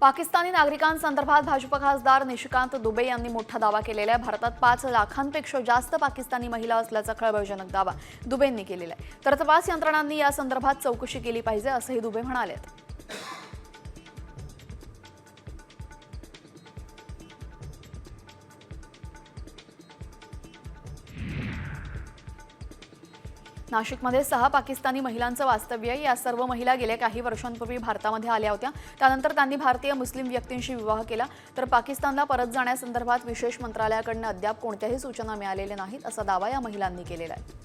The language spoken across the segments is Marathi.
पाकिस्तानी नागरिकांसंदर्भात भाजप खासदार निशिकांत दुबे यांनी मोठा दावा केलेला आहे। भारतात 5 लाखांपेक्षा जास्त पाकिस्तानी महिला असल्याचा खळबळजनक दावा दुबेंनी केलेला आहे। तर तपास यंत्रणांनी या संदर्भात चौकशी केली पाहिजे असंही दुबे म्हणाले। नाशिकमध्ये 6 पाकिस्तानी महिलांचं वास्तव्य। या सर्व महिला गेल्या काही वर्षांपूर्वी भारतामध्ये आल्या होत्या। त्यानंतर त्यांनी भारतीय मुस्लिम व्यक्तींशी विवाह केला। तर पाकिस्तानला परत जाण्यासंदर्भात विशेष मंत्रालयाकडून अद्याप कोणत्याही सूचना मिळालेल्या नाहीत असा दावा या महिलांनी केलेला आहे।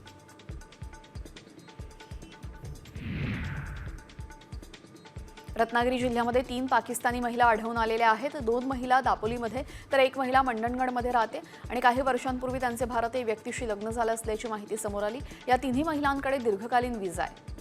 रत्नागिरी जिल्ह्यामध्ये 3 पाकिस्तानी महिला आढळून आलेल्या आहेत। 2 महिला दापोलीमध्ये तर 1 महिला मंडणगडमध्ये राहते आणि काही वर्षांपूर्वी त्यांचे भारतीय व्यक्तीशी लग्न झालं असल्याची माहिती समोर आली। या तिन्ही महिलांकडे दीर्घकालीन व्हिसा आहे।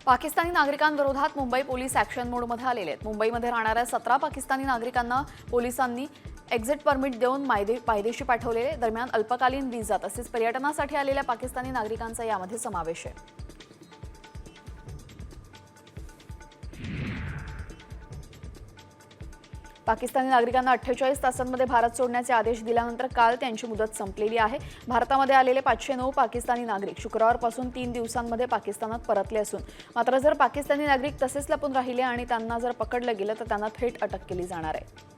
पाकिस्तानी नागरिकांविरोधात मुंबई पोलीस ॲक्शन मोडमध्ये आलेले आहेत। मुंबईमध्ये राहणाऱ्या 17 पाकिस्तानी नागरिकांना पोलिसांनी एक्झिट परमिट देऊन मायदेशी पाठवलेले। दरम्यान अल्पकालीन व्हिसा तसेच पर्यटनासाठी आलेल्या पाकिस्तानी नागरिकांचा यामध्ये समावेश आहे। पाकिस्तानी नागरिकांना 48 तासांमध्ये भारत सोडण्याचे आदेश दिल्यानंतर काल त्यांची मुदत संपलेली आहे। भारतामध्ये आलेले 509 पाकिस्तानी नागरिक शुक्रवारपासून 3 दिवसांमध्ये पाकिस्तानात परतले असून मात्र जर पाकिस्तानी नागरिक तसेच लपून राहिले आणि त्यांना जर पकडलं गेलं तर त्यांना थेट अटक केली जाणार आहे।